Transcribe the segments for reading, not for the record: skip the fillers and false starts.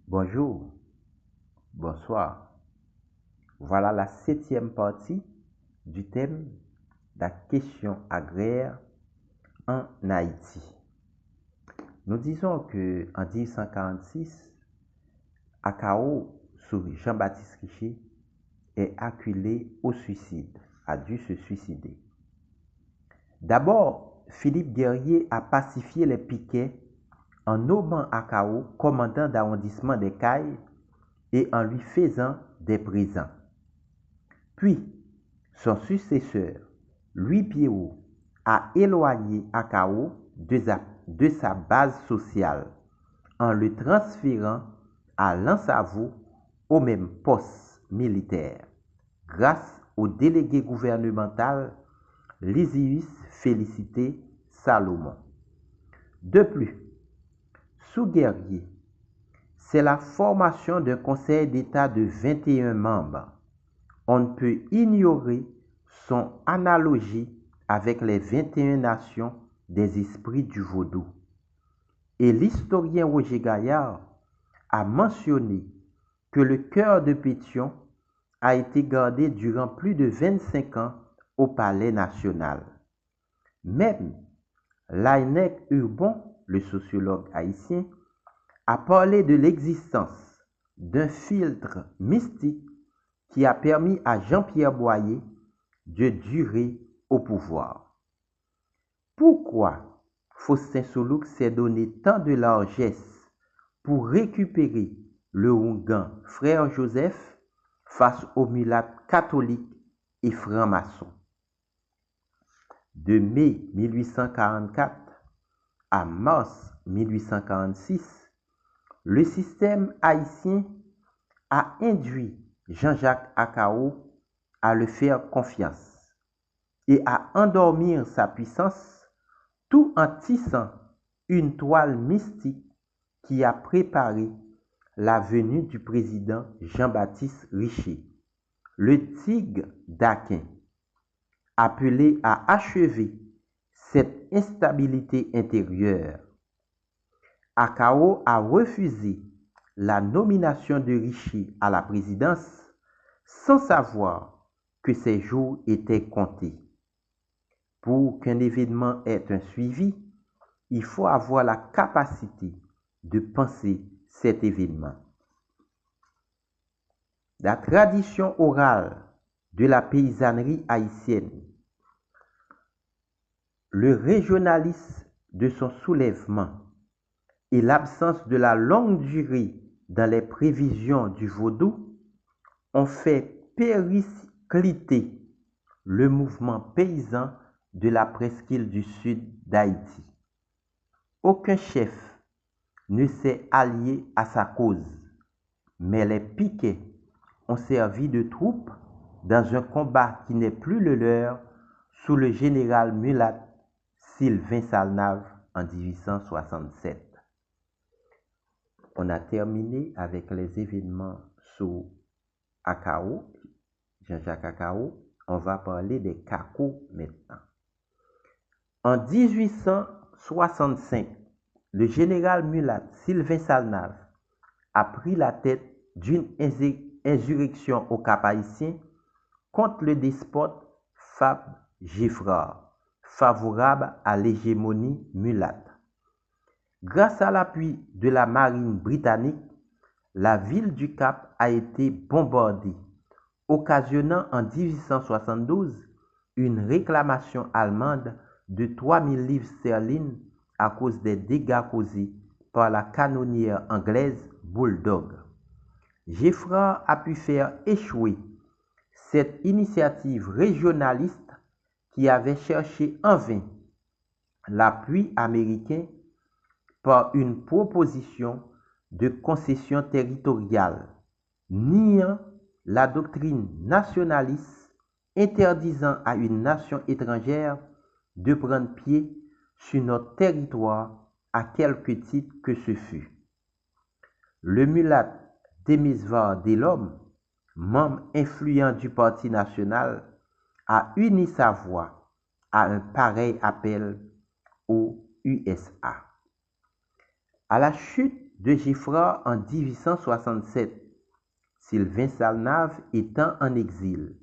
Bonjour, bonsoir. Voilà la septième partie du thème la question agraire en Haïti. Nous disons que en 1846, Akao, sous Jean-Baptiste Richer, est acculé au suicide, a dû se suicider. D'abord, Philippe Guerrier a pacifié les piquets en nommant Akao commandant d'arrondissement des Cayes et en lui faisant des présents. Puis, son successeur, Louis Pierrot, a éloigné Akao de sa base sociale en le transférant à Lansavou au même poste militaire, grâce au délégué gouvernemental Lysius Félicité Salomon. De plus, sous Guerrier, c'est la formation d'un conseil d'État de 21 membres. On ne peut ignorer son analogie avec les 21 nations des esprits du vaudou. Et l'historien Roger Gaillard a mentionné que le cœur de Pétion a été gardé durant plus de 25 ans au Palais national. Même Laënnec Urbon, le sociologue haïtien, a parlé de l'existence d'un filtre mystique qui a permis à Jean-Pierre Boyer de durer au pouvoir. Pourquoi Faustin-Soulouque s'est donné tant de largesse pour récupérer le Ougan frère Joseph face aux mulattes catholiques et francs-maçons? De mai 1844 à mars 1846, le système haïtien a induit Jean-Jacques Akao à le faire confiance et à endormir sa puissance tout en tissant une toile mystique qui a préparé la venue du président Jean-Baptiste Richer, le tigre d'Aquin, appelé à achever cette instabilité intérieure. Akao a refusé la nomination de Richer à la présidence sans savoir que ses jours étaient comptés. Pour qu'un événement ait un suivi, il faut avoir la capacité de penser cet événement. La tradition orale de la paysannerie haïtienne, le régionalisme de son soulèvement et l'absence de la longue durée dans les prévisions du vaudou ont fait péricliter le mouvement paysan de la presqu'île du sud d'Haïti. Aucun chef ne s'est allié à sa cause, mais les piquets ont servi de troupes dans un combat qui n'est plus le leur sous le général mulatte Sylvain Salnave en 1867. On a terminé avec les événements sous Akao, Jean-Jacques Akao. On va parler des Kako maintenant. En 1865, le général mulatte Sylvain Salnave a pris la tête d'une insurrection au Cap-Haïtien contre le despote Fabre Giffard, favorable à l'hégémonie mulatte. Grâce à l'appui de la marine britannique, la ville du Cap a été bombardée, occasionnant en 1872 une réclamation allemande de 3000 livres sterling à cause des dégâts causés par la canonnière anglaise Bulldog. Giffard a pu faire échouer cette initiative régionaliste qui avait cherché en vain l'appui américain par une proposition de concession territoriale, niant la doctrine nationaliste interdisant à une nation étrangère de prendre pied sur notre territoire à quelque titre que ce fût. Le mulatte Demisvar Delhomme, membre influent du Parti national, a uni sa voix à un pareil appel aux USA. À la chute de Giffard en 1867, Sylvain Salnave étant en exil.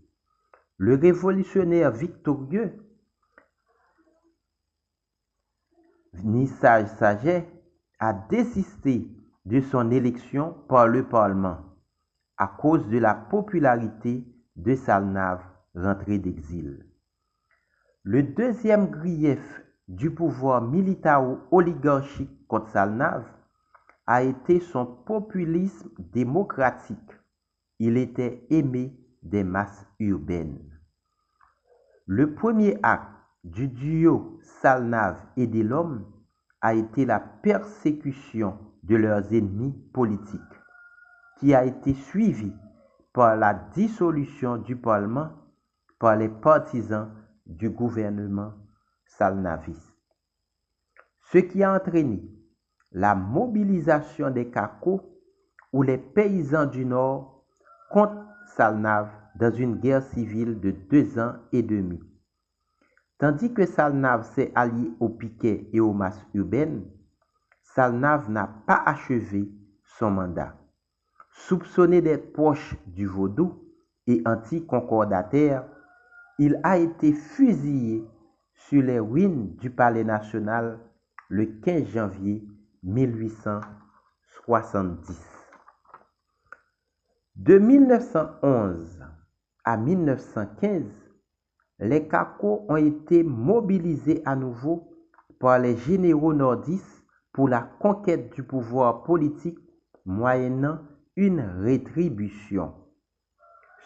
Le révolutionnaire victorieux Nissage Saget a désisté de son élection par le Parlement à cause de la popularité de Salnave rentré d'exil. Le deuxième grief du pouvoir militaro-oligarchique contre Salnave a été son populisme démocratique. Il était aimé des masses urbaines. Le premier acte du duo Salnave et Delhomme a été la persécution de leurs ennemis politiques, qui a été suivie par la dissolution du Parlement par les partisans du gouvernement salnaviste, ce qui a entraîné la mobilisation des Cacos ou les paysans du Nord contre Salnave dans une guerre civile de 2 ans et demi. Tandis que Salnave s'est allié aux piquets et aux masses urbaines, Salnave n'a pas achevé son mandat. Soupçonné d'être proche du vaudou et anti-concordataire, il a été fusillé sur les ruines du Palais national le 15 janvier 1870. De 1911 à 1915, les Cacos ont été mobilisés à nouveau par les généraux nordistes pour la conquête du pouvoir politique moyennant une rétribution,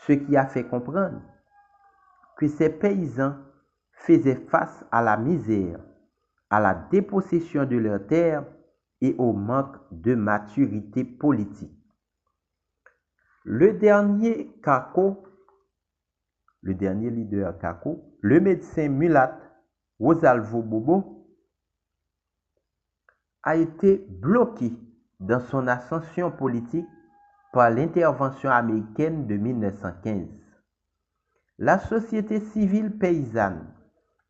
ce qui a fait comprendre que ces paysans faisaient face à la misère, à la dépossession de leurs terres et au manque de maturité politique. Le dernier leader Caco, le médecin mulâtre Rosalvo Bobo, a été bloqué dans son ascension politique par l'intervention américaine de 1915. La société civile paysanne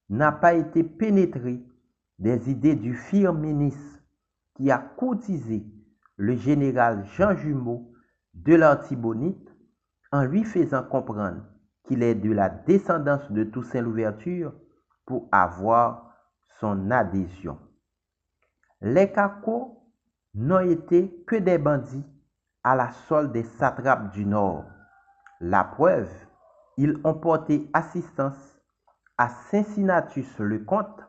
n'a pas été pénétrée des idées du firminisme qui a courtisé le général Jean Jumeau de l'Artibonite en lui faisant comprendre qu'il est de la descendance de Toussaint Louverture pour avoir son adhésion. Les Cacos n'ont été que des bandits à la solde des satrapes du Nord. La preuve, ils ont porté assistance à Cincinnatus Lecomte,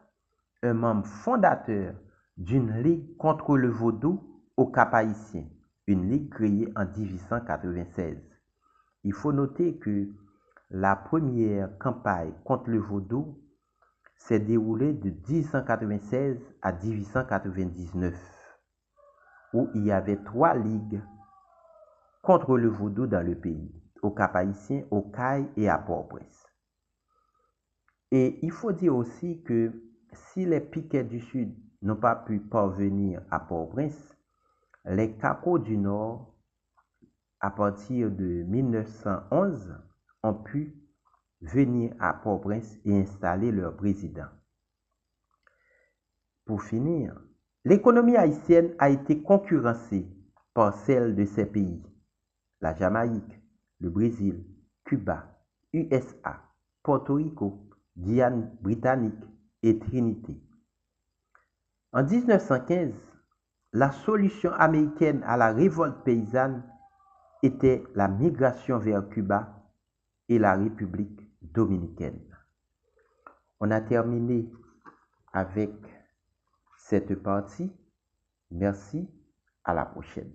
un membre fondateur d'une ligue contre le vaudou au Cap-Haïtien, une ligue créée en 1896. Il faut noter que la première campagne contre le vaudou s'est déroulée de 1896 à 1899, où il y avait 3 ligues contre le vaudou dans le pays, au Cap-Haïtien, au Cayes et à Port-au-Prince. Et il faut dire aussi que si les piquets du Sud n'ont pas pu parvenir à Port-au-Prince, les Cacos du Nord, à partir de 1911, ont pu venir à Port-au-Prince et installer leur président. Pour finir, l'économie haïtienne a été concurrencée par celle de ces pays, la Jamaïque, le Brésil, Cuba, USA, Porto Rico, Guyane britannique et Trinité. En 1915, la solution américaine à la révolte paysanne était la migration vers Cuba et la République dominicaine. On a terminé avec cette partie. Merci, à la prochaine.